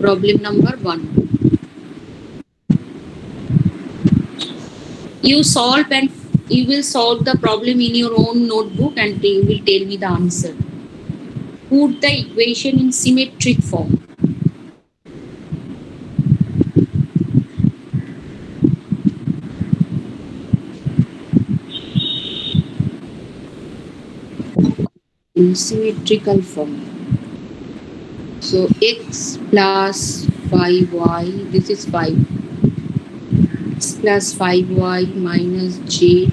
Problem number 1. You will solve the problem in your own notebook and you will tell me the answer. Put the equation in symmetric form. In symmetrical form. So x plus 5y, this is 5. X plus 5y minus z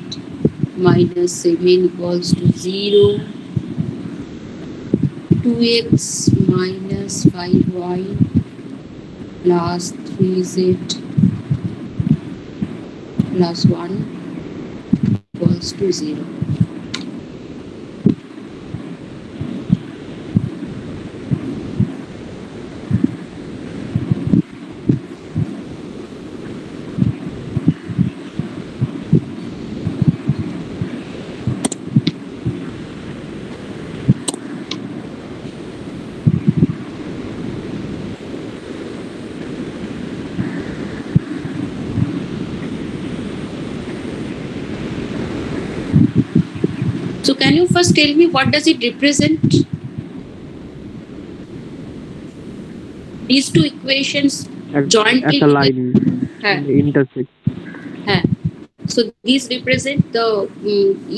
minus 7 equals to 0. 2x minus 5y plus 3z plus 1 equals to 0. So can you first tell me what does it represent? These two equations jointly at a line intersect. So these represent the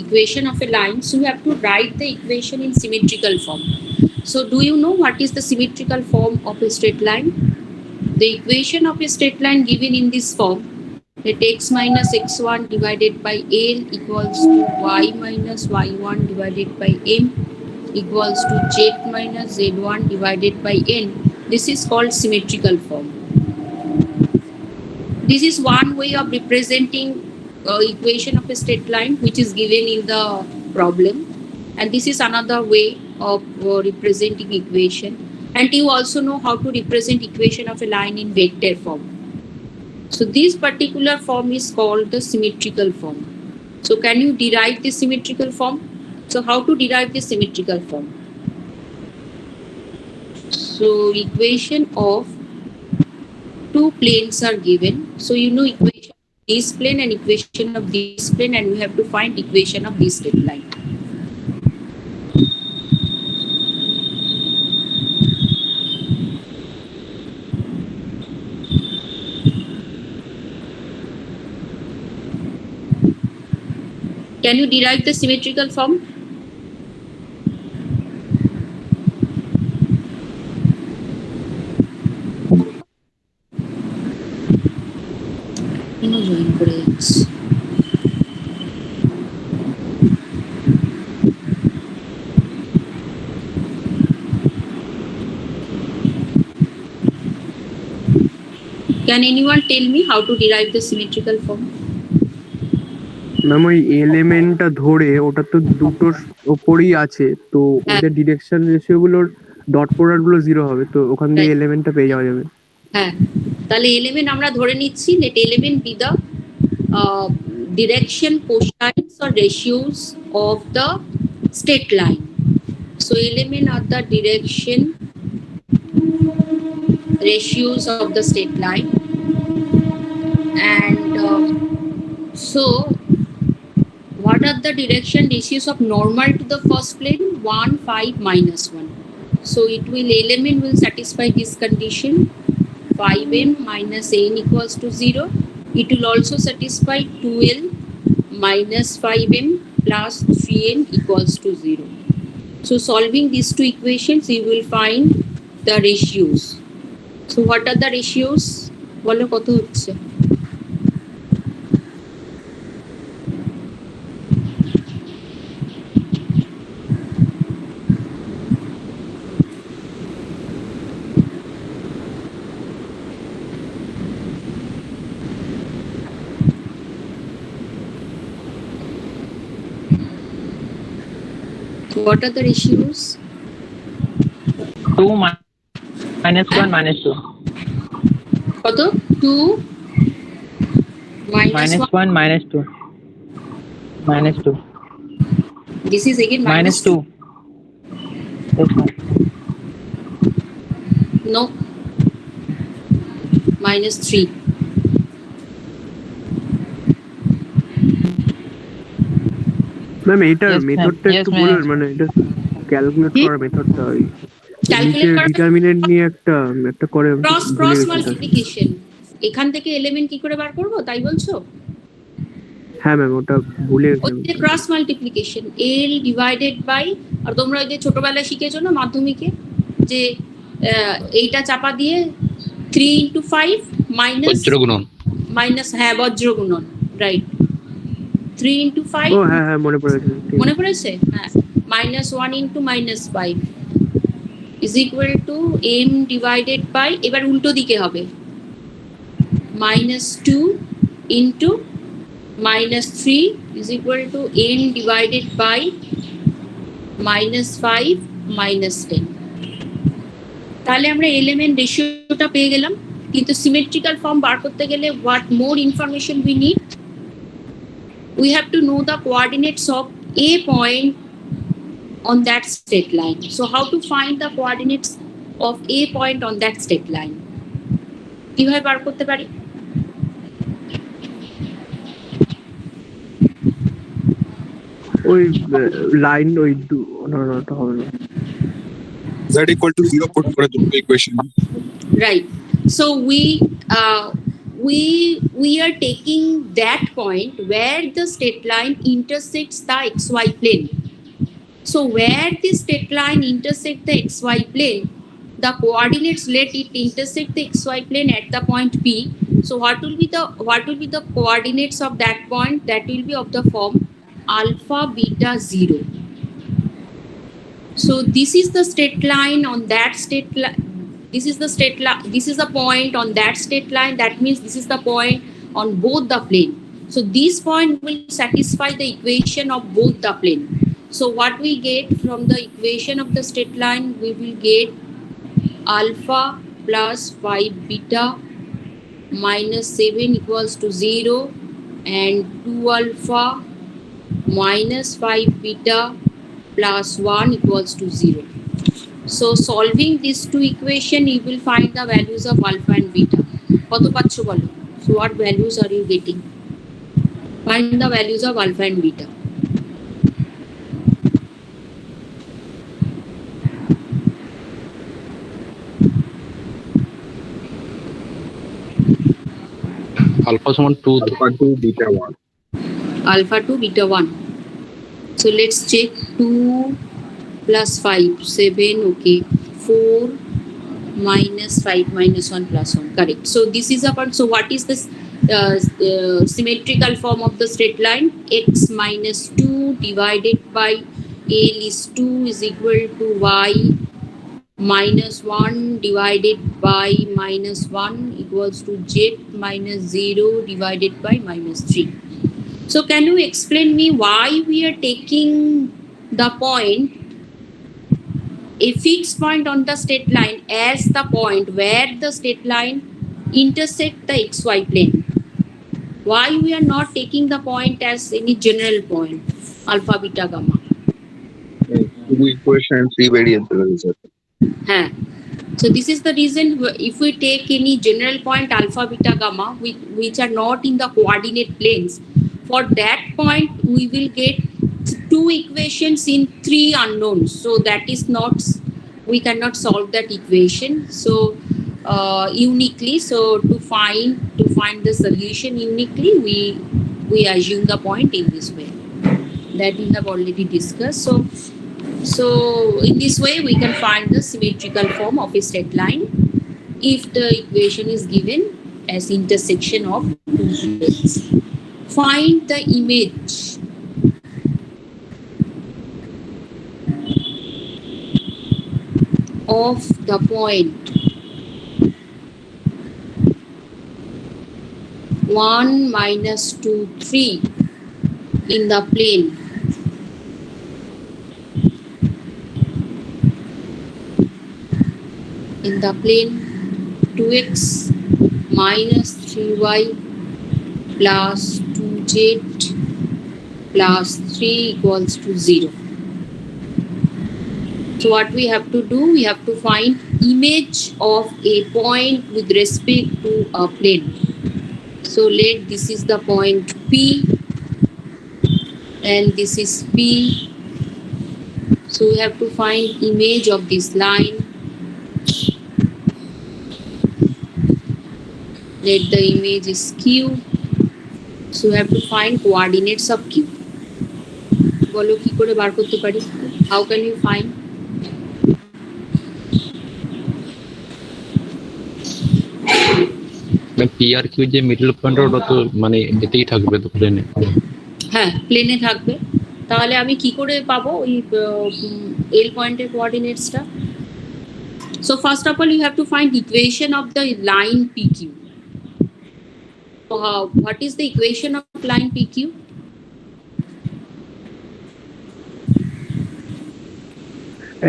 equation of a line. So you have to write the equation in symmetrical form. So do you know what is the symmetrical form of a straight line? The equation of a straight line given in this form, that x minus x1 divided by l equals to y minus y1 divided by m equals to z minus z1 divided by n. This is called symmetrical form. This is one way of representing equation of a straight line which is given in the problem, and this is another way of representing equation. And you also know how to represent equation of a line in vector form. So this particular form is called the symmetrical form. So can you derive the symmetrical form? So how to derive the symmetrical form? So equation of two planes are given. So you know equation of this plane and equation of this plane, and we have to find equation of this straight line. Can you derive the symmetrical form? Join করে যাচ্ছে। Can anyone tell me how to derive the symmetrical form? Ma'am ওই এলিমেন্টটা ধরে ওটা তো দুটোর ওপরই আছে, তো ওদের ডিরেকশন রেশিও গুলোর ডট প্রোডাক্ট গুলো 0 হবে, তো ওখান দিয়ে এলিমেন্টটা পেয়ে যাওয়া যাবে। হ্যাঁ, তাহলে এলিমেন্ট আমরা ধরে নিচ্ছি let element be the direction cosines or ratios of the straight line. So element are the direction ratios of the straight line, and so what are the direction ratios of normal to the first plane? 1, 5, minus 1. So it will element will satisfy this condition, 5m minus n equals to 0. It will also satisfy 2l minus 5m plus 3n equals to 0. So solving these two equations, you will find the ratios. So what are the ratios? বলো কত হচ্ছে? What are the ratios? 2 minus 1 minus 2. কত? 2 minus 1 minus 2. Minus 2. This is again minus 2. Yes, No. minus 3. Ma'am এটার Yes, ma'am. মেথডটা Yes, একটু ma'am. বলবেন, মানে এটা calculate হুম? করার মেথডটা ওই নিচে ক্যালকুলেট করার ডিটারমিনেন্ট নিয়ে একটা একটা করে আমি ক্রস ভুলে ক্রস গেছি ওটা। মাল্টিপ্লিকেশন। এখান থেকে এলিমেন্ট কি করে বার করবো তাই বলছো? হ্যাঁ ম্যাম ওটা ভুলে গেছি ওই আমি। যে cross multiplication, L divided by, আর তোমরা ওই যে ছোটবেলায় শিখেছো না মাধ্যমিকে, যে এইটা চাপা দিয়ে 3 into 5 মাইনাস বজ্রগুণন। হ্যাঁ বজ্র গুণন, রাইট। 3 into 5 ও হ্যাঁ হ্যাঁ মনে পড়ে গেছে, ঠিক মনে আছে। পড়েছে? হ্যাঁ, minus 1 into minus 5 is equal to m divided by, এবার উল্টো দিকে হবে, minus 2 into minus 3 is equal to n divided by minus 5 minus 10. তাহলে আমরা এলিমেন্ট রেশিওটা পেয়ে গেলাম, কিন্তু সিমেট্রিক্যাল ফর্ম বার করতে গেলে what more information we need? We have to know the coordinates of a point on that straight line. So how to find the coordinates of a point on that straight line? কিভাবে বার করতে পারি? ওই line ওই না না ওটা হবে না। z equal to 0 put করে দুটো equation. Right. So we are taking that point where the straight line intersects the xy plane. So where the straight line intersect the xy plane, the coordinates let it intersect the xy plane at the point P. So what will be the coordinates of that point? That will be of the form alpha beta 0. So this is the straight line on that straight line. This is the straight line. This is the point on that straight line. That means this is the point on both the plane. So this point will satisfy the equation of both the plane. So what we get from the equation of the straight line, we will get alpha plus 5 beta minus 7 equals to 0, and 2 alpha minus 5 beta plus 1 equals to 0. So solving these two equation, you will find the values of alpha and beta. কত পাচ্ছ বলো? So what values are you getting? Find the values of alpha and beta. Alpha সমান 2, alpha 2 beta 1। Alpha 2 beta 1. So let's check 2 plus 5 7, okay, 4 minus 5 minus 1 plus 1, correct. So this is about, so what is this symmetrical form of the straight line? X minus 2 divided by L is 2 is equal to y minus 1 divided by minus 1 equals to z minus 0 divided by minus 3. So can you explain me why we are taking the point, a fixed point on the straight line, as the point where the straight line intersect the xy plane? Why we are not taking the point as any general point, alpha, beta, gamma? Two equation and 3 variables। Huh. So this is the reason, if we take any general point alpha, beta, gamma, which are not in the coordinate planes, for that point we will get two equations in 3 unknowns. So that is not, we cannot solve that equation. So uniquely, so to find the solution uniquely, we assume the point in this way that we have already discussed. So in this way we can find the symmetrical form of a straight line if the equation is given as intersection of two planes. Find the image of the point 1 minus 2 3 in the plane in the plane 2x minus 3y plus 2z plus 3 equals to 0. So what we have to do, we have to find image of a point with respect to a plane. So let this is the point P and this is P. So we have to find image of this line. Let the image is Q. So we have to find coordinates of Q. বলো কি করে বার করতে পারি? How can you find? P R Q যে middle point ওটা তো মানে এতেই থাকবে তো প্লেনে। হ্যাঁ, প্লেনে থাকবে। তাহলে আমি কি করে পাবো ওই এল পয়েন্টের কোঅর্ডিনেটসটা? So first of all, you have to find equation of the line PQ. So what is the equation of line PQ?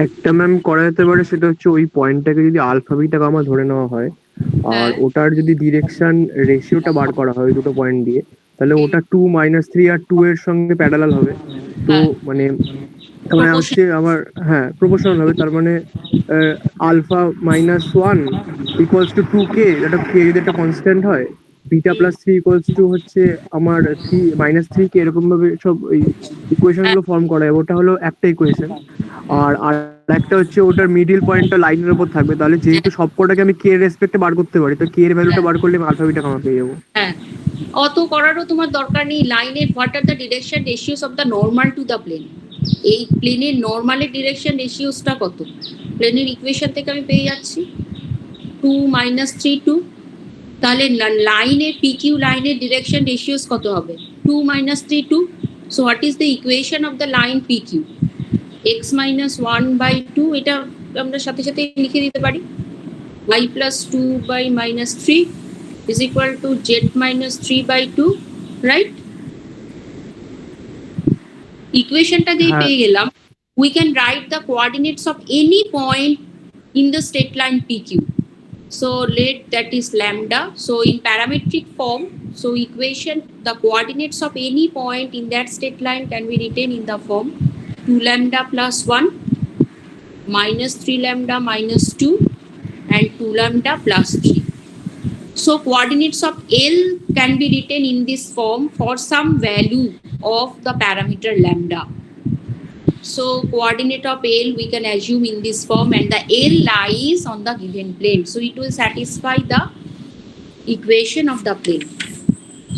একটা ম্যাম করা যেতে পারে, সেটা হচ্ছে ওই পয়েন্টটাকে যদি আলফা বিটা গামা ধরে নেওয়া হয় আর হ্যাঁ। ওটার যদি ডিরেকশন রেশিওটা বার করা হয় দুটো পয়েন্ট দিয়ে, তাহলে ওটা 2 - 3 আর 2 এর সঙ্গে প্যারালাল হবে। তো হ্যাঁ। মানে মানে হচ্ছে আমার হ্যাঁ প্রপোর্শনাল হবে। তার মানে আলফা -1 ইকুয়ালস টু 2k, যেটা k যদি একটা কনস্ট্যান্ট হয়, বিটা +3 ইকুয়ালস টু হচ্ছে আমার 3 - 3k, এরকম ভাবে সব এই ইকুয়েশন গুলো ফর্ম করা হবে। ওটা হলো একটা ইকুয়েশন। আর আর একটা হচ্ছে ওটার মিডিল পয়েন্টটা লাইনের উপর থাকবে। তাহলে যেহেতু সবকটাকে আমি কে এর রেসপেক্টে বার করতে পারি, তো কে এর ভ্যালুটা বার করলে আমি আলফা বিটা গামা পেয়ে যাবো। হ্যাঁ, অত করারও তোমার দরকার নেই। লাইনের what are the direction ratios of the normal to the plane. এই প্লেনের নর্মালের ডিরেকশন রেশিওসটা কত? প্লেনের ইকুয়েশন থেকে আমি পেয়ে যাচ্ছি 2 - 3 2। তাহলে লাইনের PQ লাইনের ডিরেকশন রেশিওস কত হবে? 2 - 3 2। So what is the equation of the line PQ? x - 1/2, এটা আমরা সাথে সাথে লিখে দিতে পারি। y + 2/-3 is equal to z - 3/2, right? ইকুয়েশনটা দিয়ে পেয়ে গেলাম। We can write the coordinates of any point in the straight line PQ. So let that is lambda. So in parametric form, so equation, the coordinates of any point in that straight line can be written in the form 2 lambda plus 1 minus 3 lambda minus 2 and 2 lambda plus 3. So coordinates of L can be written in this form for some value of the parameter lambda. So coordinate of L we can assume in this form, and the L lies on the given plane. So it will satisfy the equation of the plane.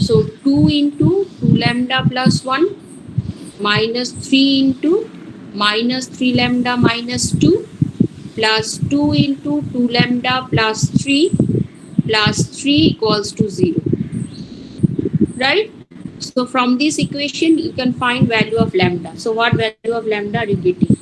So 2 into 2 lambda plus 1 minus 3 into minus 3 lambda minus 2 plus 2 into 2 lambda plus 3 plus 3 equals to 0. Right? So from this equation you can find value of lambda. So what value of lambda are you getting?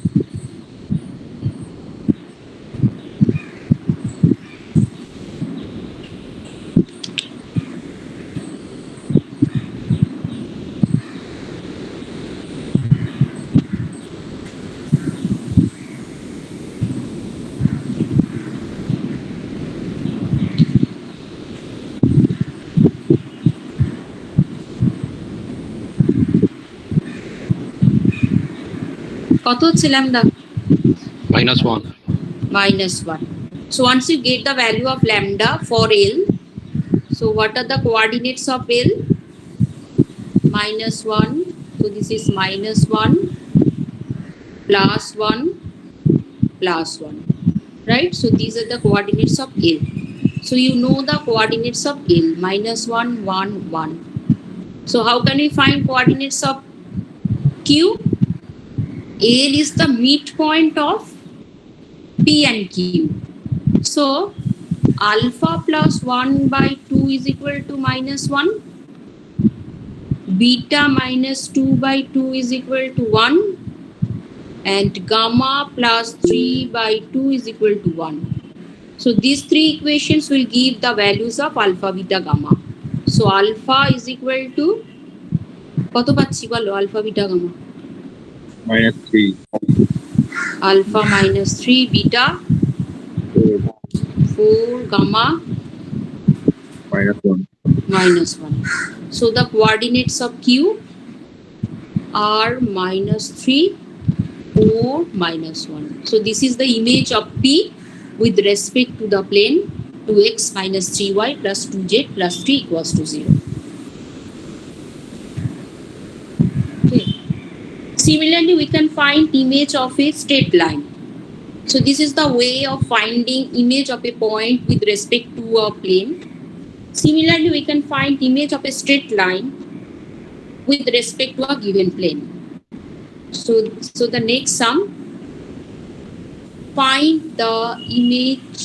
কত হচ্ছে lambda? -1। -1. So once you get the value of lambda for L, so what are the coordinates of L? -1. So this is -1 plus 1 plus 1. Right? So these are the coordinates of L. So you know the coordinates of L, -1 1 1. So how can we find coordinates of Q? L is the midpoint of P and Q. So alpha plus 1/2 is equal to -1. Beta minus 2/2 is equal to 1. And gamma plus 3/2 is equal to 1. So these three equations will give the values of alpha, beta, gamma. So alpha is equal to কত পাচ্ছি বলো? alpha, beta, gamma. -3. Alpha -3, beta 4, gamma -1. -1. So the coordinates of Q are -3 4 minus 1. So this is the image of P with respect to the plane 2x minus 3y plus 2z plus 3 equals to 0. Okay. Similarly, we can find image of a straight line. So this is the way of finding image of a point with respect to a plane. Similarly, we can find image of a straight line with respect to a given plane. So the next sum, find the image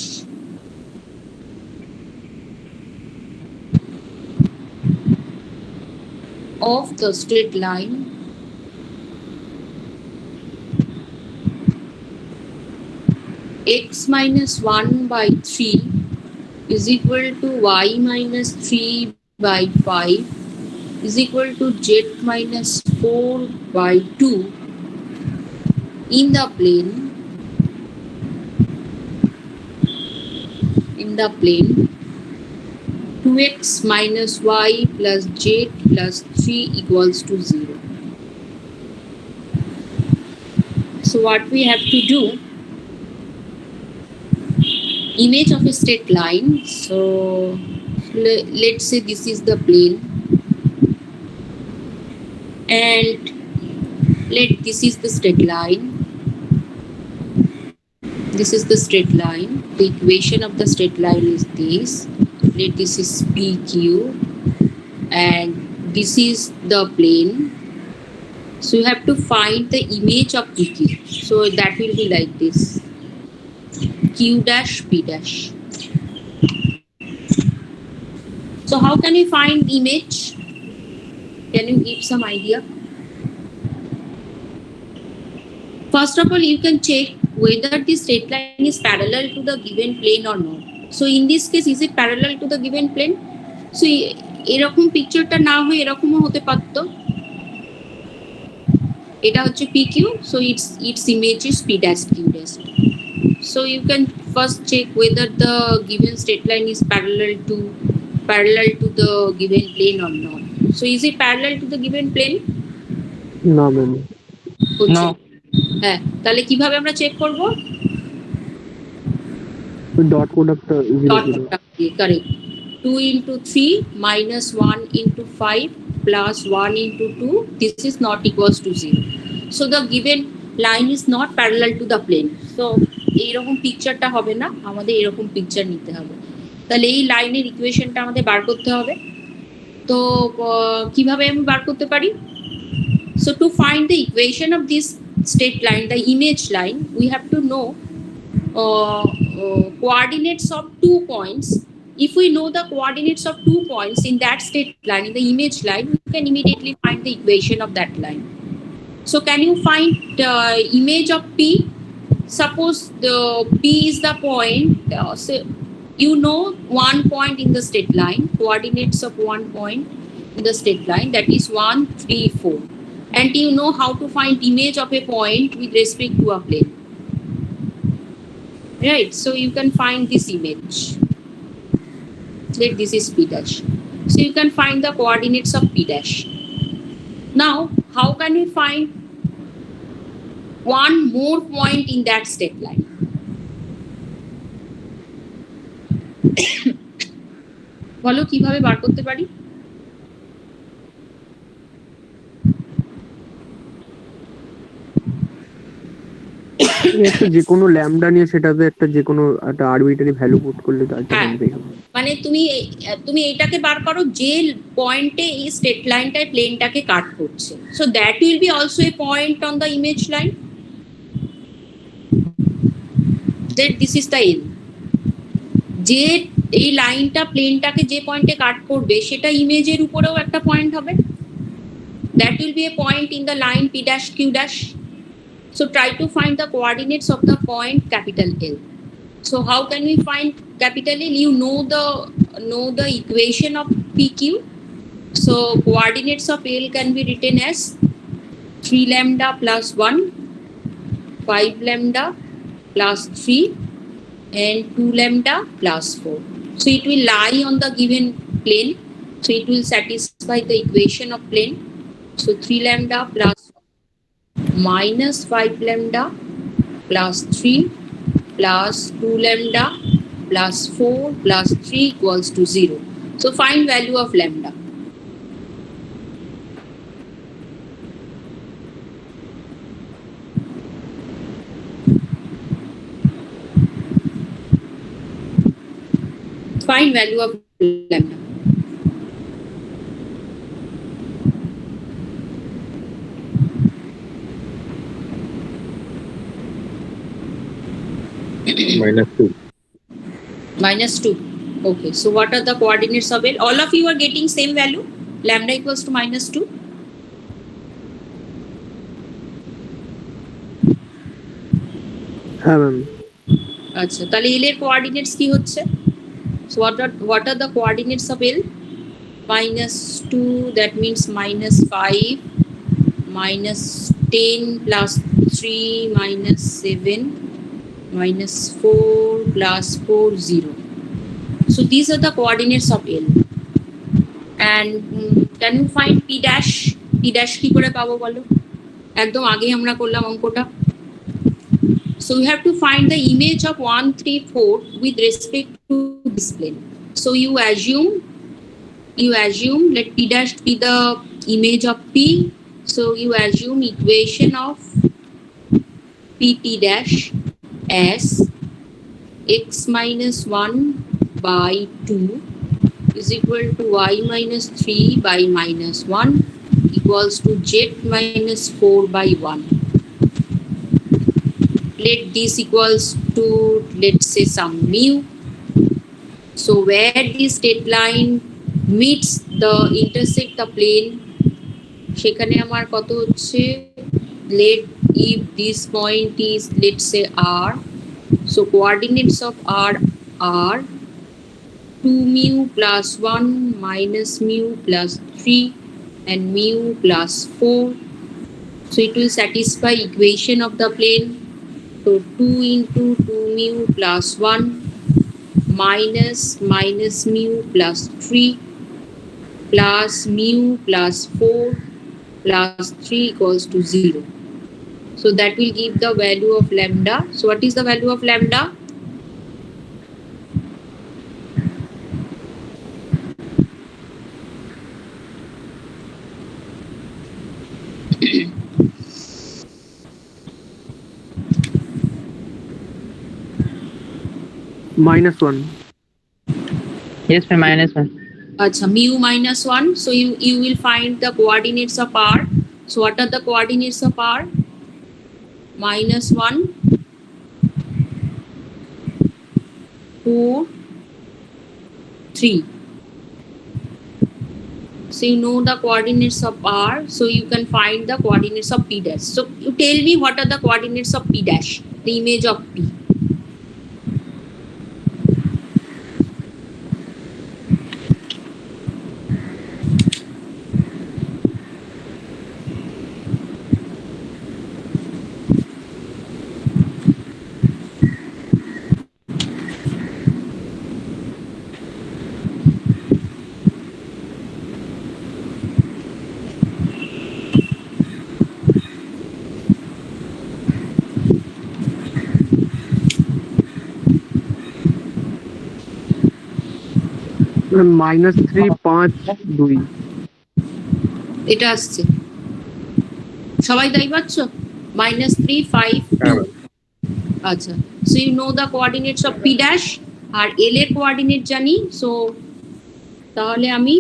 of the straight line x minus 1 by 3 is equal to y minus 3 by 5 is equal to z minus 4 by 2 in the plane 2x minus y plus z plus 3 equals to 0. So what we have to do, image of a straight line. So let's say this is the plane and this is the straight line. This is the straight line. The equation of the straight line is this. Let this is PQ and this is the plane. So you have to find the image of PQ. So that will be like this. Q dash P dash. So how can we find image? Can you give some idea? First of all, you can check whether the straight line is parallel to the given plane or not. So in this case, is it parallel to the given plane? So এরকম পিকচারটা না হয়ে এরকমও হতে পারতো। এটা হচ্ছে PQ, so its image is P dash Q dash. So you can first check whether the given straight line is parallel to the given plane or not. So is it parallel to the given plane? না ma'am. No. হ্যাঁ, তাহলে কিভাবে আমরা check করব? Dot প্রোডাক্টটা Dot product, correct. 2 into 3 minus 1 into 5 plus 1 into 2. This is not equals to 0. So the given line is not parallel to the plane. So এইরকম পিকচারটা হবে না, আমাদের এরকম পিকচার নিতে হবে। তাহলে এই লাইনের ইকুয়েশনটা আমাদের বার করতে হবে। তো কিভাবে আমি বার করতে পারি? So to find the equation of this straight line, the image line, we have to know coordinates of 2 points. If we know the coordinates of 2 points in that straight line, in the image line, we can immediately find the equation of that line. So can you find the image of P? Suppose the P is the point, so you know one point in the straight line, coordinates of one point in the straight line, that is 1, 3, 4. And you know how to find image of a point with respect to a plane. Right, so you can find this image. Let this is P dash. So you can find the coordinates of P dash. Now, how can we find one more point in that straight line? বলো কিভাবে বার করতে পারি? একটা যে কোনো lambda নিয়ে সেটাতে একটা যে কোনো একটা আরবিটারি ভ্যালু পুট করলে তার বের হবে। মানে তুমি এটাকে বার করো যে পয়েন্টে এই স্ট্রেট লাইনটায় প্লেনটাকে কাট করছে। So that will be also a point on the image line. That this is the N. যে এই লাইনটা প্লেনটাকে যে পয়েন্টে কাট করবে সেটা ইমেজের উপরেও একটা পয়েন্ট হবে। That will B A point in the line P dash Q dash. So try to find the coordinates of the point capital L. So how can we find capital L? You know the equation of PQ. So coordinates of L can be written as 3 lambda plus 1, 5 lambda plus 3 and 2 lambda plus 4. So it will lie on the given plane. So it will satisfy the equation of plane. So 3 lambda plus minus 5 lambda plus 3 plus 2 lambda plus 4 plus 3 equals to 0. So find value of lambda. Find value of lambda. -2. Minus 2. Okay, so what are the coordinates of L? All of you are getting same value? Lambda equals to minus 2. হ্যাঁ ma'am. আচ্ছা, তাহলে L এর coordinates কি হচ্ছে? So what are the coordinates of L? Minus 2, that means minus 5, minus 10 plus 3 minus 7, minus 4 plus 4, 0. So these are the coordinates of L. And can you find P dash? P dash কি করে পাবো বলো? একদম আগে আমরা করলাম অঙ্কটা। So you have to find the image of 1, 3, 4 with respect to this plane. So you assume let P dash be the image of P. So you assume equation of PT dash as x minus 1 by 2 is equal to y minus 3 by minus 1 equals to z minus 4 by 1. Let this equals to, let's say, some mu. So where this straight line meets the intersect the plane, সেখানে আমার কত হচ্ছে, let if this point is, let's say, r, so coordinates of r are 2 mu plus 1 minus mu plus 3 and mu plus 4. So it will satisfy equation of the plane. So 2 into 2 mu plus 1 minus mu plus 3 plus mu plus 4 plus 3 equals to 0. So that will give the value of lambda. So what is the value of lambda? -1। Yes, ma'am, -1. Acha, mu minus 1. So you will find the coordinates of r. So what are the coordinates of r? -1, 4, 3. So you know the coordinates of r. So you can find the coordinates of p dash. So you tell me what are the coordinates of p dash? The image of p. -3, 5, 2। এটা আসছে, সবাই তাই পাচ্ছ? -3, 5, 2. আচ্ছা, so you know the coordinates of p dash R l এর coordinate জানি, so তাহলে আমি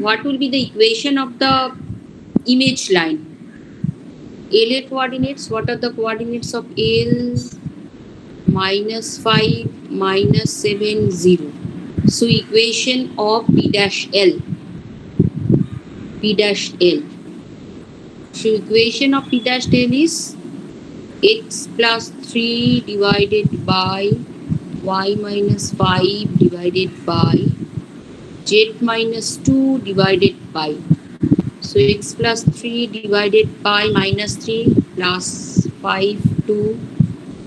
what will be the equation of the image line? L এর coordinates, what are the coordinates of L? -5, -7, 0. So equation of p dash l. So equation of p dash l is x plus 3 divided by y minus 5 divided by z minus 2 divided by. So x plus 3 divided by -3 plus 5, 2,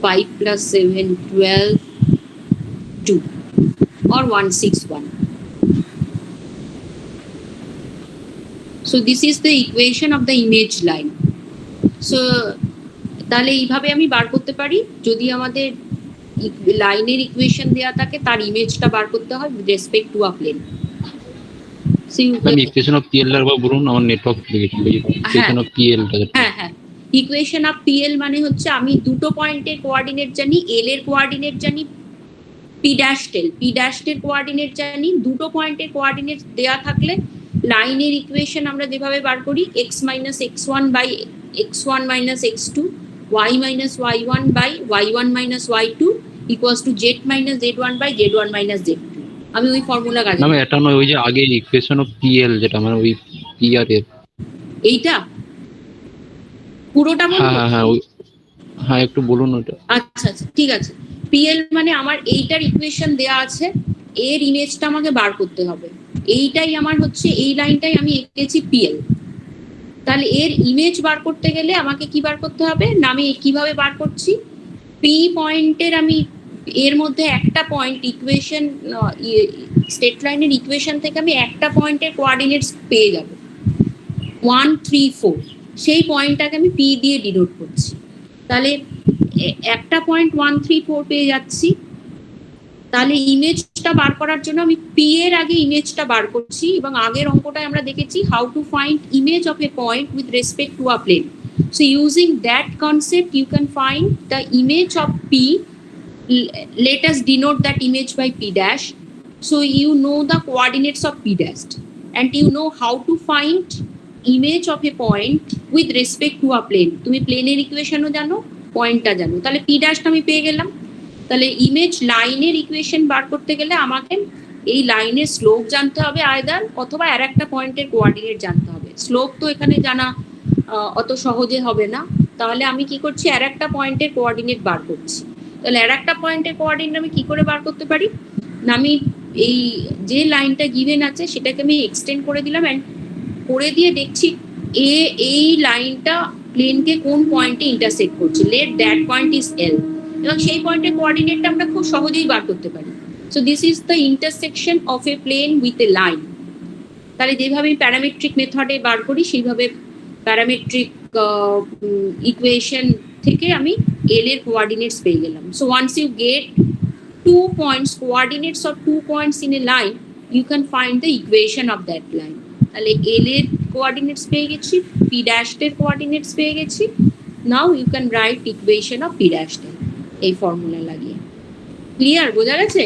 5 plus 7, 12, 2 or 161. So this is the equation of the image line. So তাহলে এইভাবে আমি বার করতে পারি, যদি আমাদের লাইনের equation দেওয়া থাকে তার ইমেজটা বার করতে হয় with respect to a plane. Ma'am equation of PL একবার বলুন, আমার নেটওয়ার্ক চলে গেছিল। ইকুয়েশন অফ পিএলটা হ্যাঁ, ইকুয়েশন অফ পিএল মানে হচ্ছে আমি দুটো পয়েন্টের কোঅর্ডিনেট জানি, এল এর কোঅর্ডিনেট জানি, পি ড্যাশ এর কোঅর্ডিনেট জানি। দুটো পয়েন্টের কোঅর্ডিনেট দেওয়া থাকলে লাইনের ইকুয়েশন আমরা যেভাবে বার করি x minus x one by x one minus x two, y minus y one by y one minus y two equals to z minus z one by z one minus z two. আমি ওই formula কাজ ma'am এটা নয়, ওই যে আগে equation of PL যেটা মানে ওই পিআর এর। এইটা পুরোটা বলবো? হ্যাঁ হ্যাঁ একটু বলুন ওটা। আচ্ছা ঠিক আছে। পিএল মানে আমার এইটার ইকুয়েশন দেয়া আছে, এর ইমেজটা আমাকে বার করতে হবে। এইটাই আমার হচ্ছে, এই লাইনটাই আমি এঁকেছি পিএল। তাহলে এর ইমেজ বার করতে গেলে আমাকে কি বার করতে হবে না, আমি কিভাবে বার করছি, পি পয়েন্টের আমি এর মধ্যে একটা পয়েন্ট ইকুয়েশন স্টেট লাইনের ইকুয়েশন থেকে আমি একটা পয়েন্টের কোঅর্ডিনেটস পেয়ে যাব 1 3 4, সেই পয়েন্টটাকে আমি পি দিয়ে ডিনোট করছি। তাহলে একটা পয়েন্ট 1 3 4 পেয়ে যাচ্ছি। তাহলে ইমেজটা বার করার জন্য আমি পি এর আগে ইমেজটা বার করছি, এবং আগের অঙ্কটায় আমরা দেখেছি how to find image of a point with respect to a plane. So using that concept you can find the image of P. Let us denote that image by p dash. So you know the coordinates of p dash and you know how to find image of a point with respect to a plane. তুমি প্লেনের ইকুয়েশনও জানো, পয়েন্টটা জানো, তাহলে p ড্যাশটা আমি পেয়ে গেলাম। তাহলে ইমেজ লাইনের ইকুয়েশন বার করতে গেলে আমাকে এই লাইনের স্লোপ জানতে হবে আয়দার, অথবা আর একটা পয়েন্টের কোঅর্ডিনেট জানতে হবে। স্লোপ তো এখানে জানা অত সহজে হবে না, তাহলে আমি কি করছি, আর একটা পয়েন্টের কোঅর্ডিনেট বার করছি। তাহলে আর একটা পয়েন্টের কোঅর্ডিনেট আমি কি করে বার করতে পারি না, আমি এই যে লাইনটা গিভেন আছে সেটাকে আমি এক্সটেন্ড করে দিলাম, অ্যান্ড করে দিয়ে দেখছি এই লাইনটা প্লেনকে কোন পয়েন্টে ইন্টারসেক্ট করছে, let that point is L, এবং সেই পয়েন্টের কোঅর্ডিনেটটা আমরা খুব সহজেই বার করতে পারি। So this is the intersection of a plane with a line. তাহলে যেভাবে প্যারামেট্রিক মেথডে বার করি সেইভাবে প্যারামেট্রিক ইকুয়েশন থেকে আমি এল এর কোঅর্ডিনেটস পেয়ে গেলাম। So once you get 2 points, coordinates of 2 points in a line, you can find the equation of that line. তাহলে এল এর কোঅর্ডিনেটস পেয়ে গেছি, পি ড্যাশ এর কোঅর্ডিনেটস পেয়ে গেছি। Now you can write equation of P dash এই formula লাগিয়ে। Clear, বোঝা গেছে?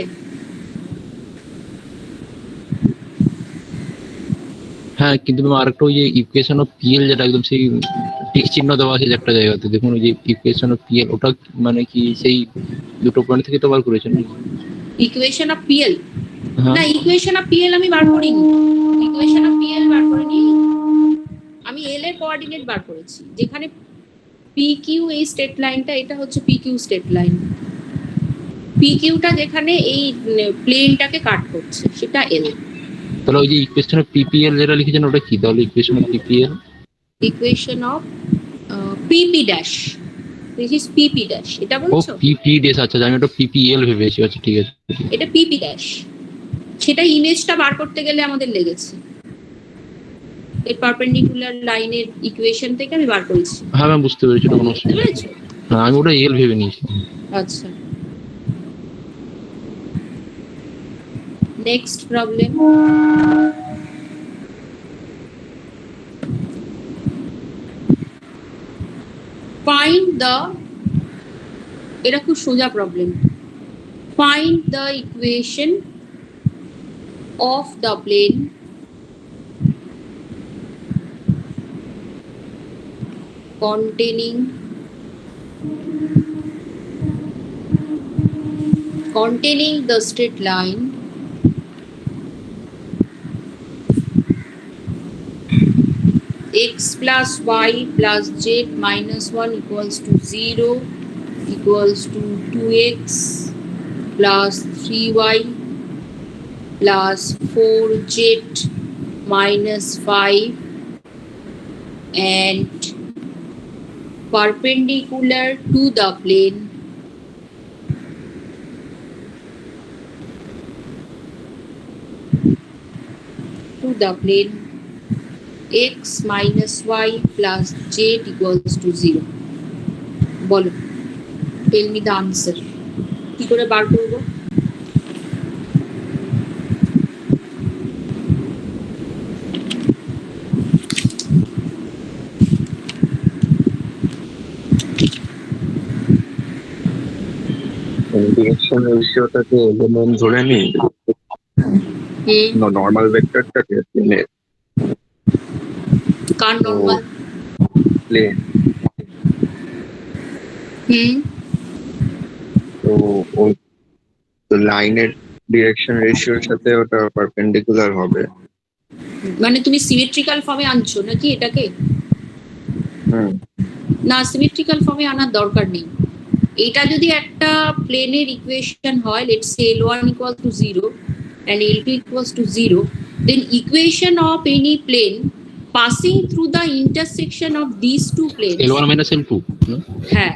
হ্যাঁ কিন্তু ম্যাম আরেকটা ওই যে ইকুয়েশন অফ পিএল যেটা একদম সেই টিক চিহ্ন দেওয়া আছে একটা জায়গাতে, দেখুন ওই যে ইকুয়েশন অফ পিএল, ওটা মানে কি সেই দুটো পয়েন্ট থেকে তো বার করেছেন? ইকুয়েশন অফ পিএল না, ইকুয়েশন অফ পিএল আমি বার করিনি, ইকুয়েশন অফ পিএল বার করিনি, আমি এল এর কোঅর্ডিনেট বার করেছি। যেখানে পি কিউ এই স্টেট লাইনটা, এটা হচ্ছে P Q straight line, P কিউটা যেখানে এই প্লেনটাকে কাট করছে সেটা এল। তাহলে ওই যে ইকুয়েশন অফ পিপিএল যেটা লিখেছেন ওটা কি তাহলে? Equation of PPL, equation of PP dash, this is PP dash, এটা ও বলছো? পিপি ড্যাশ, আচ্ছা আমি ওটা পিপিএল ভেবেছি। আচ্ছা ঠিক আছে, এটা পিপি ড্যাশ, সেটা ইমেজটা বার করতে গেলে আমাদের লেগেছে, এর পারপেন্ডিকুলার লাইনের ইকুয়েশন থেকে আমি বার করেছি। হ্যাঁ ম্যাম বুঝতে পেরেছি, ওটা কোনো বুঝতে পেরেছো? হ্যাঁ আমি ওটা এল ভেবে নিয়েছি। আচ্ছা, নেক্সট প্রবলেম। ফাইন্ড দ্য, এটা খুব সোজা problem, find the equation of the plane containing the straight line x plus y plus z minus 1 equals to 0 equals to 2x plus 3y plus 4z minus 5 and perpendicular to the plane x minus y plus z equals to 0. বলো, tell me the answer. কি করে বার করবো? Direction রেশিওটাকে element ধরে নিই, normal ভেক্টরটাকে প্লেনে কার normal? Plane, তো ওই লাইনের ডিরেকশন রেশিওর সাথে ওটা পারপেন্ডিকুলার হবে। মানে তুমি সিমেট্রিক্যাল ফর্মে আনছো নাকি এটাকে? না, সিমেট্রিক্যাল ফর্মে আনার দরকার নেই। এটা যদি একটা প্লেনের ইকুয়েশন হয়, let's say L1 equals to 0 and L2 equals to 0, then equation of any plane passing through the intersection of these two planes, L1 minus L2, no? হ্যাঁ,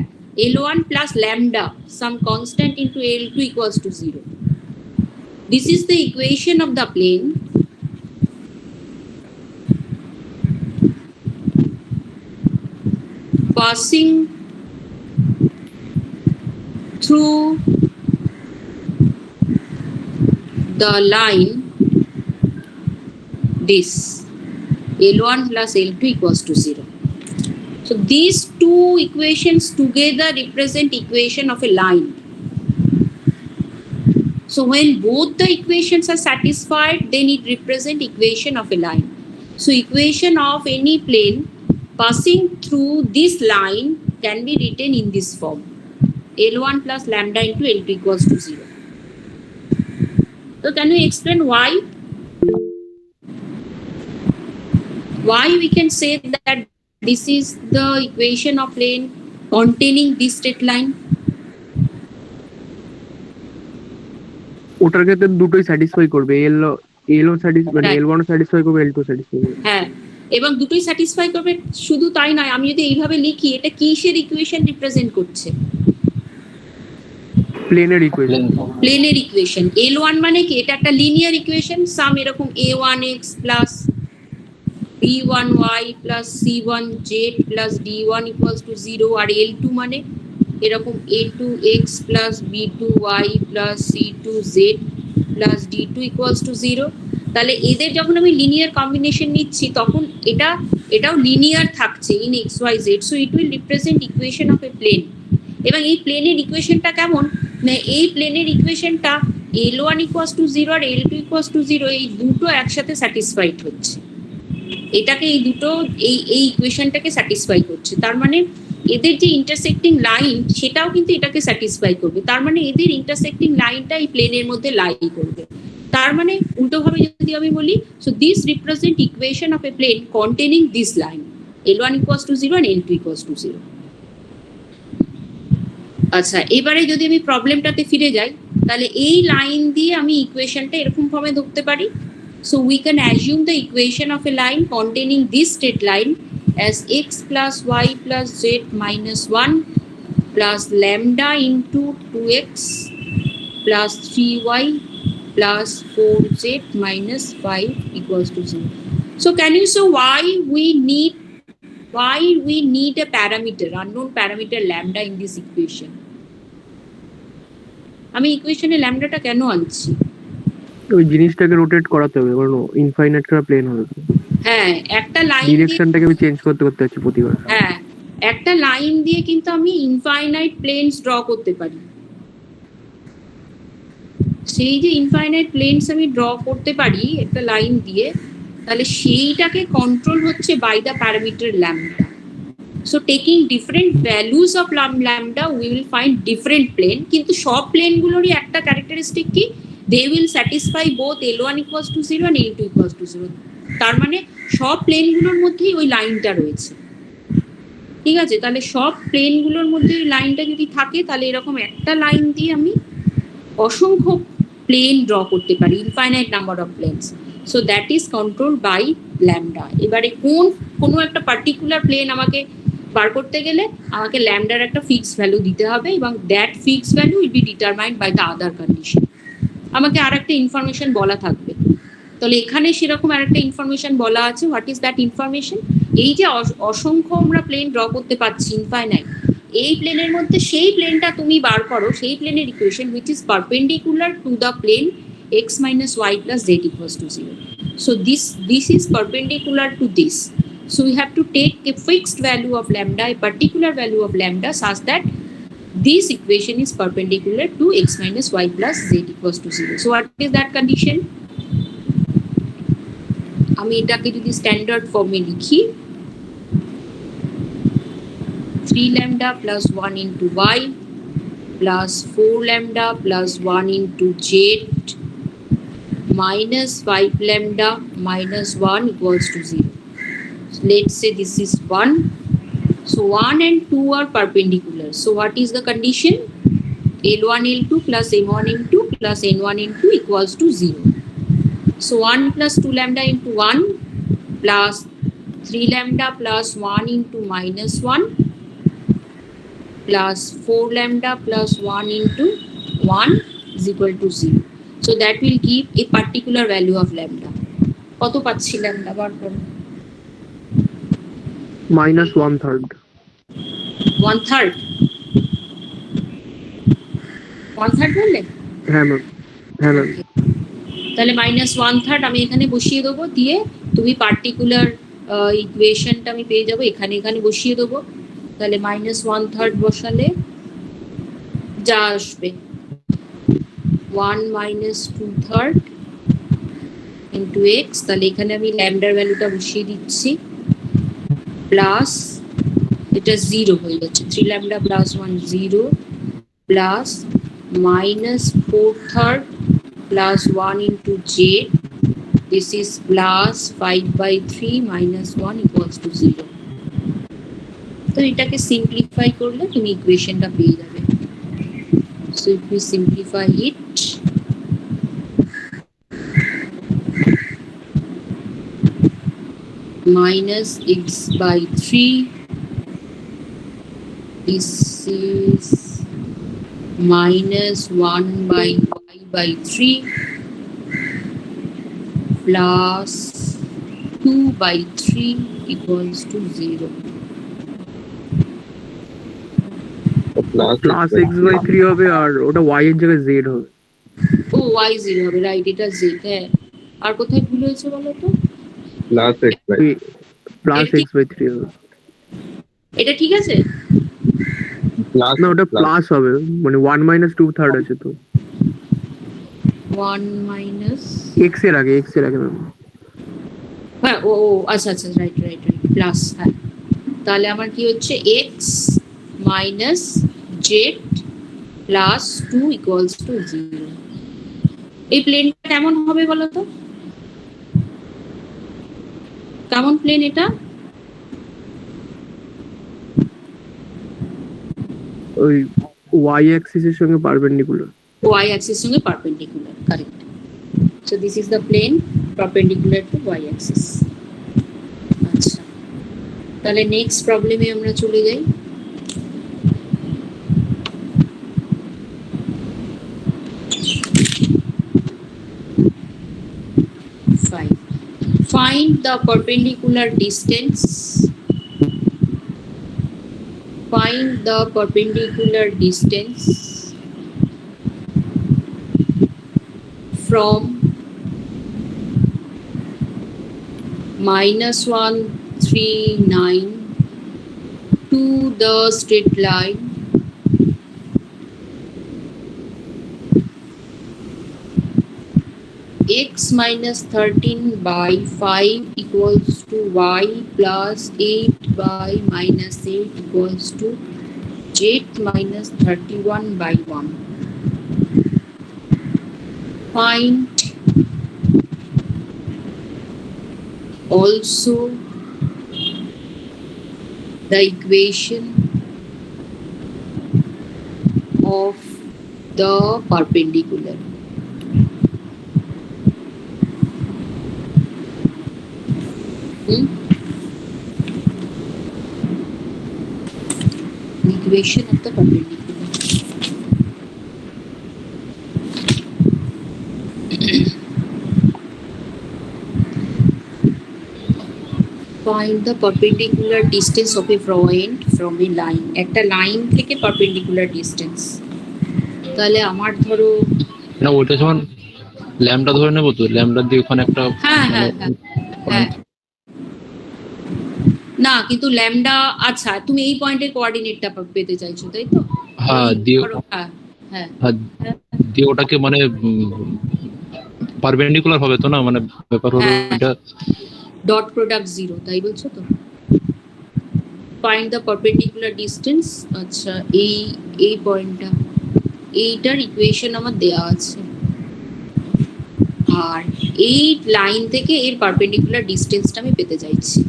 L1 plus lambda some constant into L2 equals to 0. This is the equation of the plane passing through the line this L1 plus L2 equals to 0. So these two equations together represent equation of a line. So when both the equations are satisfied, then it represent equation of a line. So equation of any plane passing through this line can be written in this form. L1 plus lambda into L2 equals to 0. So can you explain why? Why we can say that this is the equation of plane containing this straight line? ওটার ক্ষেত্রে দুটোই satisfy করবে, LO satisfy মানে L1 satisfy করবে, L2 satisfy করবে। হ্যাঁ, এবং দুটোই স্যাটিসফাই করবে। শুধু তাই নয়, আমি যদি এইভাবে লিখি, এটা কিসের ইকুয়েশন রিপ্রেজেন্ট করছে? প্লেনের ইকুয়েশন। প্লেনের ইকুয়েশন। L1 মানে কি? এটা একটা লিনিয়ার ইকুয়েশন, সাম এরকম a1x plus b1y plus c1z plus d1 equals to 0, R L2 মানে এরকম a2x plus b2y plus c2z plus d2 equals to 0। তাহলে এদের যখন আমি লিনিয়ার কম্বিনেশন নিচ্ছি, তখন এটাও লিনিয়ার থাকছে in xyz, so it will represent equation of a plane. এবং এই প্লেনের ইকুয়েশনটা কেমন? না, এই প্লেনের ইকুয়েশনটা L1 equals to 0 R L2 equals to 0 এই দুটো একসাথে স্যাটিসফাইড হচ্ছে। এটাকে এই দুটো এই ইকুয়েশনটাকে স্যাটিসফাই করছে। তার মানে এদের যে ইন্টারসেক্টিং লাইন, সেটাও কিন্তু এটাকে স্যাটিসফাই করবে। তার মানে এদের ইন্টারসেক্টিং লাইনটা এই প্লেনের মধ্যে লাই করবে। তার মানে উল্টোভাবে যদি আমি বলি, so this represent equation of a plane containing this line L1 equals to 0 and L2 equals to 0। আচ্ছা, এবারে যদি আমি প্রবলেমটাতে ফিরে যাই, তাহলে এই লাইন দিয়ে আমি ইকুয়েশনটা এরকম ফর্মে ধরতে পারি। So we can assume the equation of a line containing this straight line as x plus y plus z minus 1 plus lambda into 2x plus 3y plus 4z minus 5 equals to 0. So can you show why we need a parameter, unknown parameter lambda in this equation? আমি ইকুয়েশনে ল্যামডাটা কেন আনছি? ওই জিনিসটাকে rotate করাতে হবে, কারণ infinite করা প্লেন হবে। হ্যাঁ, একটা লাইন ডিরেকশনটাকে আমি চেঞ্জ করতে হচ্ছে প্রতিবার। হ্যাঁ, একটা লাইন দিয়ে কিন্তু আমি ইনফাইনাইট প্লেনস ড্র করতে পারি। সেই যে ইনফাইনাইট প্লেনস আমি ড্র করতে পারি একটা লাইন দিয়ে, তাহলে সেইটাকে কন্ট্রোল হচ্ছে by the parameter lambda. So taking different values of lambda, we will find different plane, কিন্তু সব প্লেন গুলোরই একটা ক্যারেক্টারিস্টিক কি? They will satisfy both L1 equals to 0 and L2 equals to 0। তার মানে সব প্লেন গুলোর মধ্যেই ওই লাইনটা রয়েছে। ঠিক আছে, তাহলে সব প্লেন গুলোর মধ্যে ওই লাইনটা যদি থাকে, তাহলে এরকম একটা লাইন দিয়ে আমি অসংখ্য প্লেন ড্র করতে পারি, infinite number of planes. So that is control by lambda. এবারে কোনো একটা পার্টিকুলার প্লেন আমাকে বার করতে গেলে আমাকে ল্যামডার একটা ফিক্সড ভ্যালু দিতে হবে, এবং that fixed value will be determined by the other condition. আমাকে আর একটা ইনফরমেশন বলা থাকবে, তাহলে এখানে সেরকম আরেকটা ইনফরমেশন বলা আছে। What is that information? এই যে অসংখ্য আমরা প্লেন ড্র করতে পারছি ইনফাইনাইট, এই প্লেনের মধ্যে সেই প্লেনটা তুমি বার করো, সেই প্লেনের equation which is perpendicular to the plane x minus y plus z equals to 0. So this is perpendicular to this. So we have to take a fixed value of lambda, a particular value of lambda, such that this equation is perpendicular to x minus y plus z equals to 0. So what is that condition? আমি এটাকে যদি standard ফর্মে লিখি, 3 lambda plus 1 into y plus 4 lambda plus 1 into z minus 5 lambda minus 1 equals to 0. So let's say this is 1. So 1 and 2 are perpendicular. So what is the condition? L1 L2 plus M1 M2 plus N1 N2 equals to 0. So 1 plus 2 lambda into 1 plus 3 lambda plus 1 into minus 1 plus 4 lambda plus 1 into 1 is equal to 0. So that will give a particular value of lambda. কত পাচ্ছি lambda বার করো? -1/3. 1/3 1/3 বললে? হ্যাঁ ma'am, হ্যাঁ ma'am. তাহলে -1/3 আমি এখানে বসিয়ে দেবো, দিয়ে তুমি পার্টিকুলার ইকুয়েশনটা আমি পেয়ে যাবো, এখানে বসিয়ে দেবো। তাহলে -1/3 বসালে যা আসবে 1 minus 2/3 into x, তাহলে এখানে আমি ল্যামডার ভ্যালুটা বসিয়ে দিচ্ছি, প্লাস এটা 0 হয়ে যাচ্ছে, 3 lambda plus 1 0 plus minus 4/3 plus 1 into j, this is plus 5/3 minus 1 equals to 0. তো এটাকে সিম্পলিফাই করলে তুমি ইকুয়েশনটা পেয়ে যাবে। So if we simplify it, minus x by 3, this is minus 1 by y by 3 plus 2 by 3 equals to 0. Plus x/3 হবে আর ওটা y এর জায়গায় z হবে। ও y 0 হবে, রাইট, এটা z। হ্যাঁ, আর কোথায় ভুল হয়েছে বলো তো? Plus x by plus x/3 হবে। এটা ঠিক আছে? প্লাস না, ওটা প্লাস হবে, মানে 1 minus 2/3 আছে তো। 1 minus, x এর আগে ম্যাম। হ্যাঁ ও আচ্ছা আচ্ছা, রাইট রাইট রাইট, প্লাস। হ্যাঁ, তাহলে আমার কি হচ্ছে x minus Z plus 2 equals to 0। এই প্লেনটা কেমন হবে বলো তো? কেমন প্লেন এটা? ওই y অ্যাক্সিস এর সঙ্গে পারপেন্ডিকুলার। y axis সঙ্গে perpendicular, correct. So this is the plane perpendicular to y axis। আচ্ছা, তাহলে নেক্সট প্রবলেমে আমরা চলে যাই। Find the perpendicular distance. Find the perpendicular distance from -139 to the straight line x minus 13 by 5 equals to y plus 8 by minus 8 equals to z minus 31 by 1. Find also the equation of the perpendicular. Equation of the perpendicular. find the perpendicular distance of a point from a line. একটা line থেকে perpendicular distance. তাহলে আমার ধরো না ওটা যখন lambda ধরে নেবো তো ল্যামডা দিয়ে ওখানে একটা হ্যাঁ মানে হ্যাঁ হ্যাঁ না কিন্তু ল্যামডা আচ্ছা তুমি এই পয়েন্টের কোঅর্ডিনেটটা পেতে চাইছো তাই তো হ্যাঁ দিয়ে হ্যাঁ হ্যাঁ হ্যাঁ, দিয়ে ওটাকে মানে পারপেন্ডিকুলার হবে তো না মানে ব্যাপার হলো হ্যাঁ। এটা ডট প্রোডাক্ট 0 তাই বলছো তো ফাইন্ড দ্য পারপেন্ডিকুলার ডিসটেন্স আচ্ছা এই পয়েন্টটা এইটার ইকুয়েশন আমার দেয়া আছে আর এই লাইন থেকে এর পারপেন্ডিকুলার ডিসটেন্সটা আমি পেতে চাইছি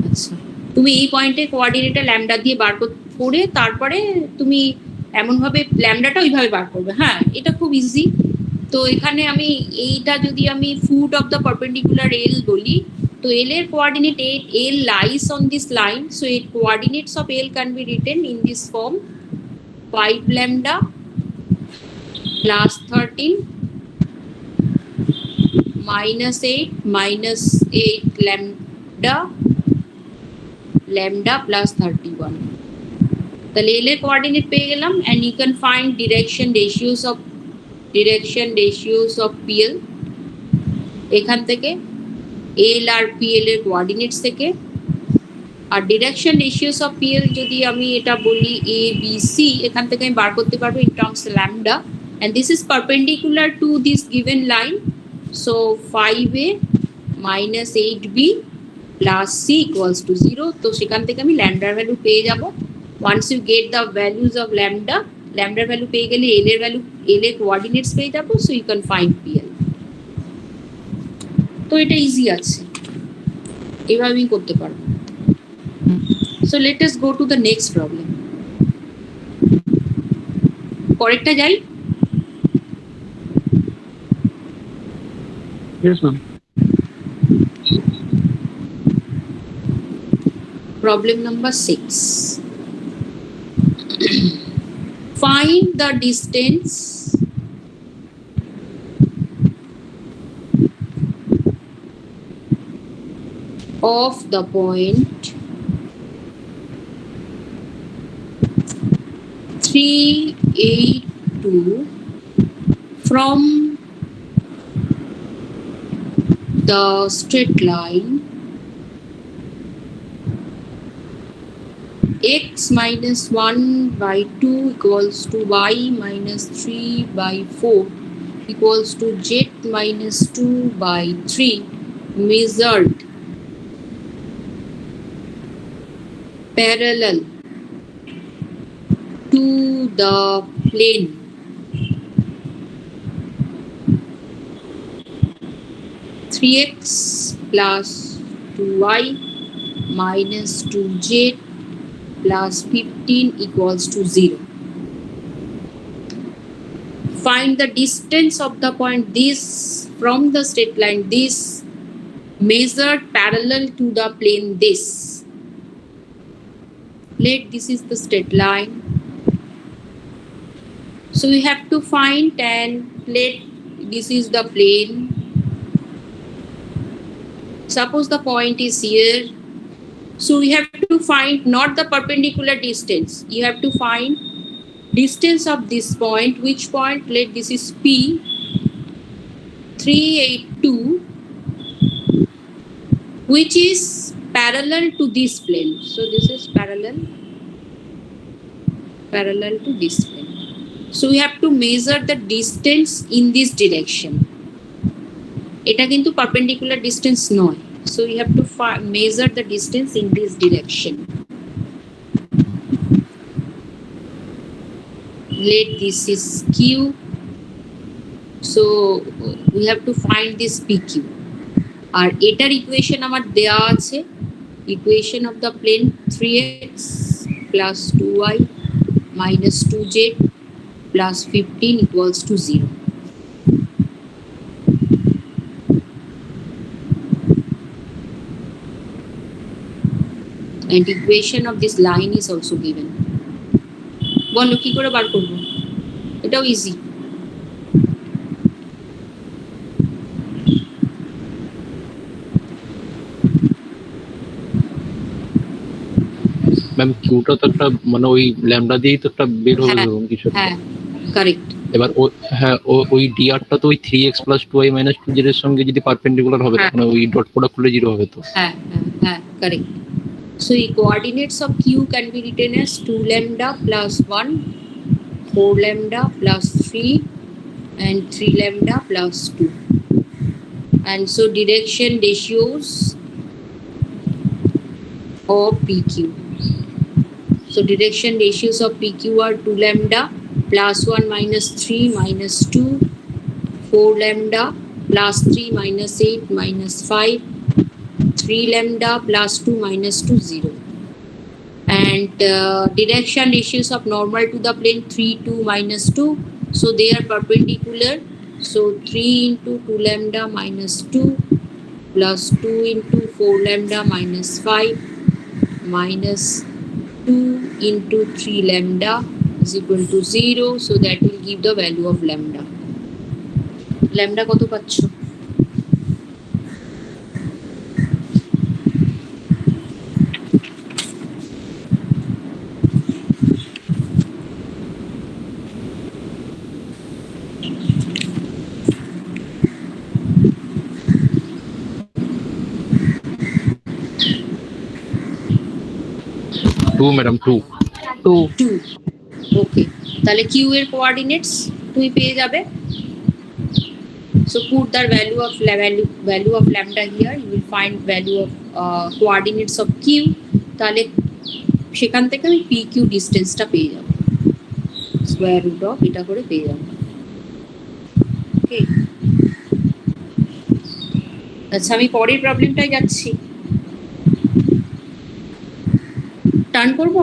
আচ্ছা তুমি এই পয়েন্টের কোঅর্ডিনেটটা ল্যামডা দিয়ে বার করে তারপরে তুমি এমন ভাবে ল্যামডাটা ওইভাবে বার করবে হ্যাঁ এটা খুব ইজি তো এখানে আমি এইটা যদি আমি foot of the perpendicular L বলি তো এল এর coordinate L lies on this line so এর coordinates of L can be written in this form 5 lambda plus 13 minus 8 minus 8 lambda plus 31 তাহলে এল এর কোঅর্ডিনেট পেয়ে গেলাম and you can find direction ratios of PL এখান থেকে এল আর PL এর coordinates থেকে আর direction ratios of PL যদি আমি এটা বলি A B C এখান থেকে আমি বার করতে পারবো in terms lambda and this is perpendicular to this given line so 5A minus 8B plus C equals to 0 তো সেখান থেকে আমি lambda ভ্যালু পেয়ে যাব once you get the values of lambda value পেয়ে গেলে L এর কোঅর্ডিনেটস পেয়ে যাব so you can find PL তো এটা ইজি আছে এভাবে আমি করতে পারবো So let us go to the next problem. Correct jai? Yes, ma'am. Problem number 6. Find the distance of the point 382 from the straight line x minus 1 by 2 equals to y minus 3 by 4 equals to z minus 2 by 3 measured parallel to the plane three x plus 2y minus 2z plus 15 equals to 0. Find the distance of the point this from the straight line this measured parallel to the plane this. Let this is the straight line. So we have to find and let this is the plane. Suppose the point is here. So we have to find not the perpendicular distance. You have to find distance of this point. Which point? Let this is P. 382 which is parallel to this plane. So this is parallel to this plane. So we have to measure the distance in this direction. এটা কিন্তু perpendicular distance নয়. So we have to measure the distance in this direction. Let this is Q. So we have to find this PQ. আর এটার equation আমার দেয়া আছে equation of the plane 3x plus 2y minus 2z plus 15 equals to 0. And equation of this line is also given. বলো কি করে বার করব? এটাও easy. Ma'am কিউটা তো একটা মানে ওই ল্যামডা দিয়েই তো একটা বের হবে হ্যাঁ, ধরুন কিছু একটা। হ্যাঁ কারেক্ট। এবার ওই ডিআরটা তো ওই 3x + 2y - 2z এর সঙ্গে যদি পারপেন্ডিকুলার হবে হ্যাঁ। তখন ওই ডট প্রোডাক্ট করলে 0 হবে তো। হ্যাঁ হ্যাঁ হ্যাঁ correct. So the coordinates of q can be written as 2 lambda plus 1, 4 lambda plus 3 and 3 lambda plus 2. And so direction ratios of PQ. So direction ratios of PQ are 2 lambda plus 1 minus 3 minus 2, 4 lambda plus 3 minus 8 minus 5, 3 lambda plus 2 minus 2, 0. And direction ratios of normal to the plane 3, 2, minus 2. So they are perpendicular. So 3 into 2 lambda minus 2 plus 2 into 4 lambda minus 5 minus 2 into 3 lambda is equal to 0. So that will give the value of lambda. Lambda কত পাচ্ছ? Two madam 2। 2. ওকে, তাহলে q এর coordinates তুমি পেয়ে যাবে। So put the value of lambda here. You will find value of coordinates of q. তাহলে সেখান থেকে আমি pq ডিসটেন্সটা পেয়ে যাব, স্কয়ার রুট অফ এটা করে পেয়ে যাব। ওকে, আচ্ছা আমি পরের প্রবলেমটায় যাচ্ছি। টার্ন করব।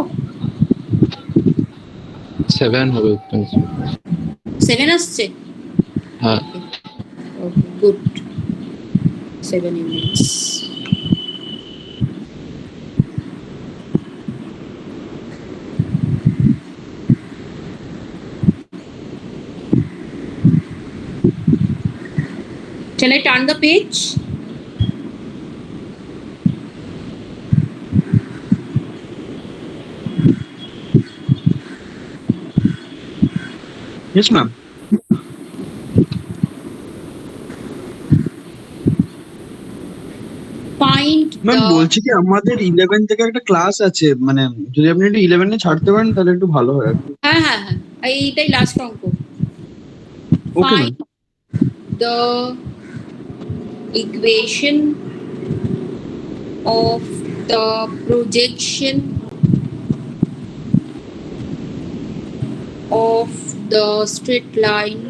7 হবে উত্তর। 7 আসছে। হ্যাঁ okay good, 7 units. Shall I turn the page? Yes, ma'am. Find ma'am the বলছি কি আমাদের 11 থেকে একটা ক্লাস আছে, মানে যদি আপনি একটু 11 এ ছাড়তে পারেন তাহলে একটু ভালো হয় আর কি। হ্যাঁ হ্যাঁ হ্যাঁ এইটাই লাস্ট অঙ্ক। Okay ma'am. Find the equation of the projection of the straight line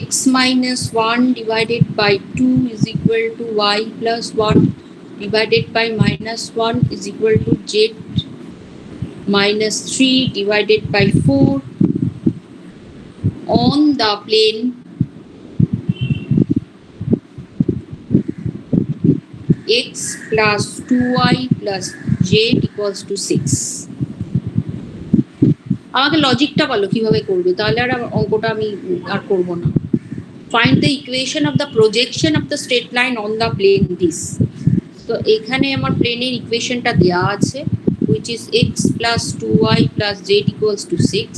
x minus 1 divided by 2 is equal to y plus 1 divided by minus 1 is equal to z minus 3 divided by 4 on the plane x plus 2y plus z equals to 6. আমাকে লজিকটা বলো কিভাবে করবে, তাহলে আর অঙ্কটা আমি আর করব না। Find the equation of the projection of the straight line on the plane this. তো এখানে আমার প্লেনের ইকুয়েশনটা দেওয়া আছে, which is x plus 2y plus z equals to 6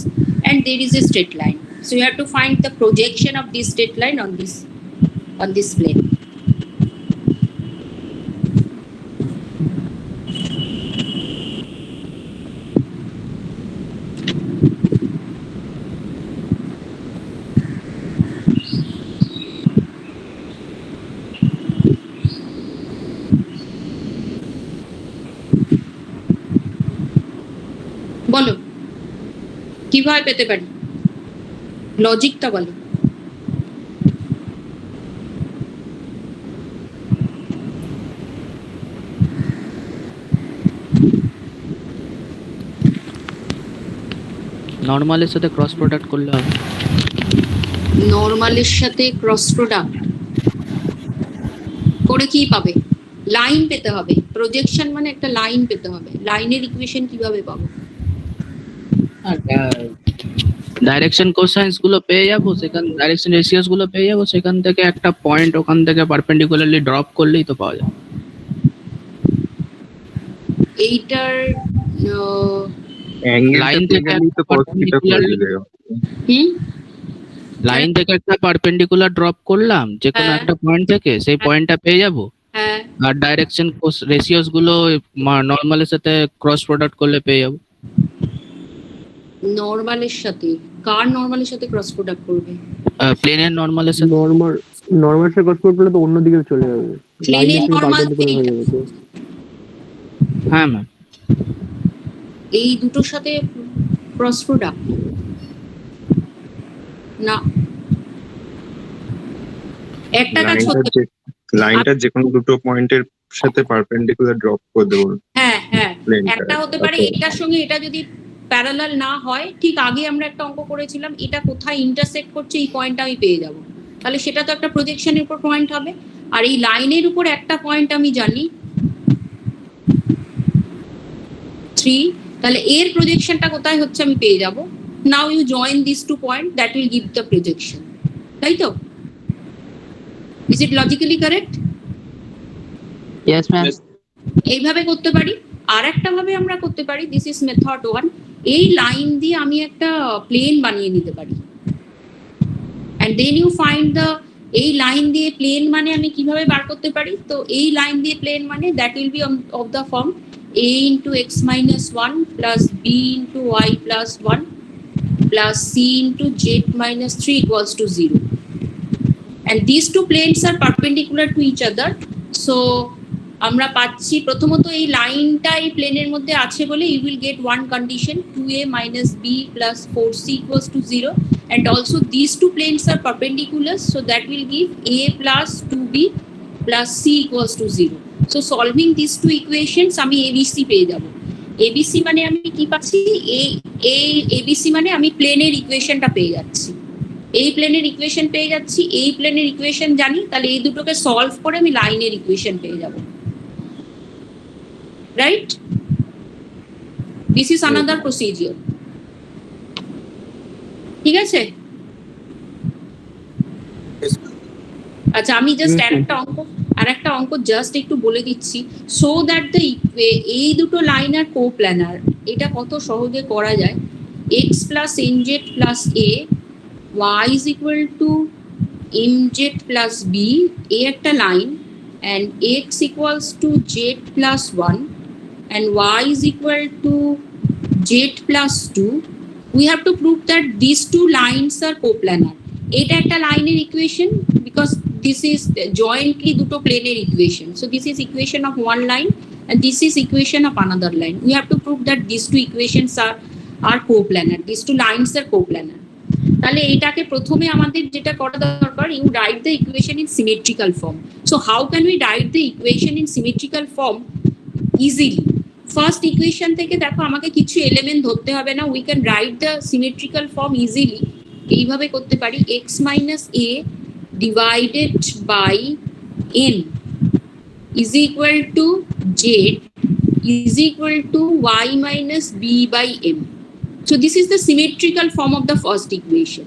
and there is a straight line. So you have to find the projection of this straight line on this plane. বলো কিভাবে পেতে পারি, লজিকটা বলো। নর্মালের সাথে ক্রস প্রোডাক্ট করলে হবে। নর্মালের সাথে cross product করে কি পাবে? লাইন পেতে হবে। প্রজেকশন মানে একটা লাইন পেতে হবে। লাইনের ইকুয়েশন কিভাবে পাবো? ডাইরেকশন কোসাইন্স গুলো পেয়ে যাবো, সেখান ডাইরেকশন রেশিওস গুলো পেয়ে যাবো, সেখান থেকে একটা পয়েন্ট ওখান থেকে পারপেন্ডিকুলারলি ড্রপ করলেই তো পাওয়া যাবে। এইটার অ্যাঙ্গেল Line থেকে গেলেই তো cos theta করে perpendicularly- দিলে হুম লাইন থেকে একটা পারপেন্ডিকুলার ড্রপ করলাম যে কোনো হ্যাঁ। একটা পয়েন্ট থেকে, সেই পয়েন্টটা পেয়ে যাব। হ্যাঁ আর ডাইরেকশন রেশিওস গুলো নর্মালের সাথে ক্রস প্রোডাক্ট করলে পেয়ে যাব। নর্মালের সাথে কার নর্মালের সাথে ক্রস প্রোডাক্ট করবে? প্লেনের নর্মালের সাথে। নর্মাল সে কস করলে তো অন্য দিকে চলে যাবে, লাইন প্লেনের ডিসটেন্স নর্মাল পারপেন্ডিকুলার হয়ে যাবে তো। হ্যাঁ ম্যাম। এই দুটোর সাথে ক্রস প্রোডাক্ট না, একটা কাজ করতে লাইনটা যে কোনো দুটো পয়েন্টের সাথে পারপেন্ডিকুলার ড্রপ করে দেবো হ্যাঁ হ্যাঁ প্লেনটা। একটা হতে পারে এটার সঙ্গে এটা যদি প্যারালাল না হয়, ঠিক আগে আমরা একটা অঙ্ক করেছিলাম, এটা কোথায় ইন্টারসেক্ট করছে এই পয়েন্টটা আমি পেয়ে যাব, তাহলে সেটা তো একটা প্রজেকশনের উপর পয়েন্ট হবে। আর এই লাইনের উপর একটা পয়েন্ট আমি জানি 3, তাহলে এর প্রজেকশনটা কোথায় হচ্ছে আমি পেয়ে যাব। Now you join this two point, that will give the projection, তাই তো? Is it logically correct? Yes ma'am. এইভাবে করতে পারি। আর একটা ভাবে আমরা করতে পারি, দিস ইজ মেথড 1, এই লাইন দিয়ে আমি একটা প্লেন বানিয়ে নিতে পারি, and then you find the, এই লাইন দিয়ে প্লেন মানে আমি কিভাবে বার করতে পারি? তো এই লাইন দিয়ে প্লেন মানে that will be of the form a into x minus 1 plus b into y plus 1 plus c into z minus 3 equals to 0, and these two planes are perpendicular to each other. So আমরা পাচ্ছি প্রথমত এই লাইনটা এই প্লেনের মধ্যে আছে বলে you will get one condition 2a minus b plus 4c equals to 0, and also these two planes are perpendicular, so that will give a plus 2b plus c equals to 0. So solving these two equations আমি abc পেয়ে যাব। abc মানে আমি কি পাচ্ছি? এই abc মানে আমি প্লেনের ইকুয়েশনটা পেয়ে যাচ্ছি, এই প্লেনের ইকুয়েশন পেয়ে যাচ্ছি, এই প্লেনের ইকুয়েশন জানি, তাহলে এই দুটোকে সলভ করে আমি লাইনের ইকুয়েশন পেয়ে যাব, right? This is another procedure, ঠিক আছে? আচ্ছা আমি জাস্ট আরেকটা অঙ্ক জাস্ট একটু বলে দিচ্ছি, সো দ্যাট দ্য এই দুটো লাইন আর কোপ্ল্যানার, এটা কত সহজে করা যায়। x plus nz plus a, y is equal to mz plus b, a একটা line, and x equals to z plus 1 and y is equal to z plus 2. We have to prove that these two lines are coplanar. এটা একটা লাইনের equation, because this is jointly দুটো প্লেনের equation, so this is equation of one line and this is equation of another line. We have to prove that these two equations are coplanar, these two lines are coplanar. তাহলে এটাকে প্রথমে আমাদের যেটা করা দরকার, you write the equation in symmetrical form. So how can we write the equation in symmetrical form easily? First equation থেকে দেখো আমাকে কিছু এলিমেন্ট ধরতে হবে না, we can write the symmetrical form easily. এইভাবে করতে পারি, x minus a divided by n is equal to z is equal to y minus b by m. So this is the symmetrical form of the first equation.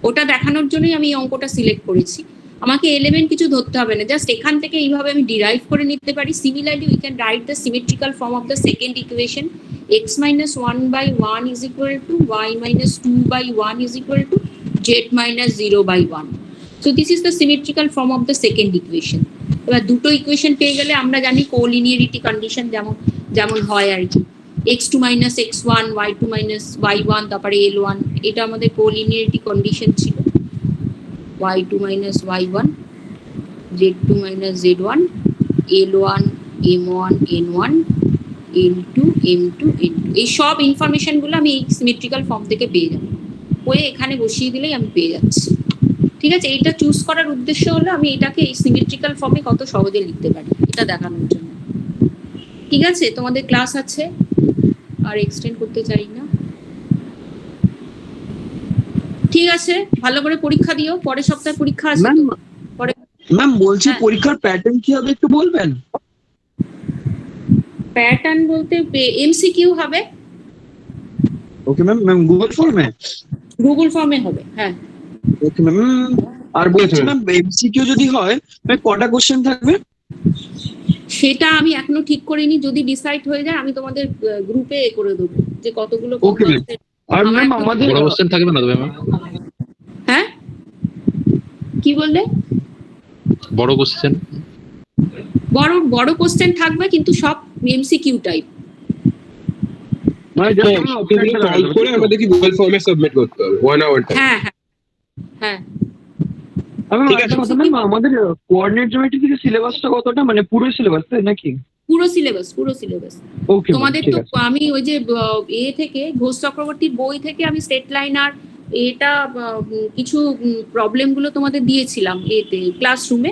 ওটা দেখানোর জন্যই আমি এই অঙ্কটা select করেছি। আমাকে এলিমেন্ট কিছু ধরতে হবে না, জাস্ট এখান থেকে এইভাবে আমি ডিরাইভ করে নিতে পারি। Similarly we can write the symmetrical form of the second equation, x minus 1 by 1 is equal to y minus 2 by 1 is equal to z minus 0 by 1. So this is the symmetrical form of the second equation. এবার দুটো equation পেয়ে গেলে আমরা জানি কোলিনিয়ারিটি condition যেমন হয় আর কি, x2 minus x1 y2 minus y1 তারপরে l1, এটা আমাদের কোলিনিয়ারিটি কন্ডিশন ছিল, y2 minus y1 z2 minus z1 l1 m1 n1 n2 m2 n2, এই সব ইনফরমেশন গুলো আমি এই সিমেট্রিক্যাল ফর্ম থেকে পেয়ে যাবো, ওই এখানে বসিয়ে দিলেই আমি পেয়ে যাচ্ছি। ঠিক আছে, এটা চুজ করার উদ্দেশ্য হলো আমি এটাকে এই সিমেট্রিক্যাল ফর্মে কত সহজে লিখতে পারি এটা দেখানোর জন্য। ঠিক আছে, তোমাদের ক্লাস আছে, আর এক্সটেন্ড করতে চাই না। ঠিক আছে, ভালো করে পরীক্ষা দিও, পরের সপ্তাহে পরীক্ষা আছে তো। পরে ম্যাম বলছি হ্যাঁ। পরীক্ষার প্যাটার্ন কি হবে একটু বলবেন? প্যাটার্ন বলতে এমসিকিউ হবে। ওকে ম্যাম, ম্যাম গুগল ফর্মে? গুগল ফর্মে হবে, হ্যাঁ। ওকে ম্যাম, আর বলছি ম্যাম এমসিকিউ যদি হয় কটা কোশ্চেন থাকবে? সেটা আমি এখনো ঠিক করিনি, যদি ডিসাইড হয়ে যায় আমি তোমাদের গ্রুপে করে দেবো যে কতগুলো কোন Okay, ma'am. concept। আর আমার ম্যাম একটু- আমাদের বড় কোশ্চেন থাকবে না তবে ম্যাম? হ্যাঁ কি বললে? বড় কোশ্চেন বড় বড় কোশ্চেন থাকবে কিন্তু সব এমসিকিউ টাইপ। মানে just আমরা সেগুলো option টা সলভ লাগাবো, করে তাই তো? আমাদেরকে গুগল ফর্মে সাবমিট করতে হবে 1 hour টাইম। হ্যাঁ হ্যাঁ হ্যাঁ আমি ঠিক একটা আছে। কথা ম্যাম, আমাদের কোঅর্ডিনেট জ্যামিতি থেকে সিলেবাসটা কতটা, মানে পুরো সিলেবাস তাই নাকি? পুরো সিলেবাস। ওকে তোমাদের ঠিক তো আছে। আমি ওই যে এ থেকে ঘোষ চক্রবর্তীর বই থেকে আমি স্টেট লাইন আর এটা কিছু প্রবলেম গুলো তোমাদের দিয়েছিলাম এতে ক্লাসরুমে,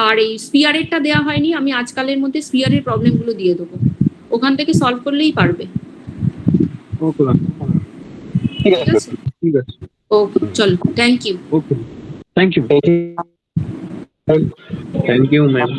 আর এই স্পিয়ারেরটা দেওয়া হয়নি, আমি আজকালের মধ্যে স্পিয়ারের প্রবলেম গুলো দিয়ে দেবো, ওখান থেকে সলভ করলেই পারবে। ওকে ম্যাম, ঠিক ঠিক আছে। আছে, ঠিক আছে। ওকে চলো, thank you. Okay, thank you. Thank you ma'am.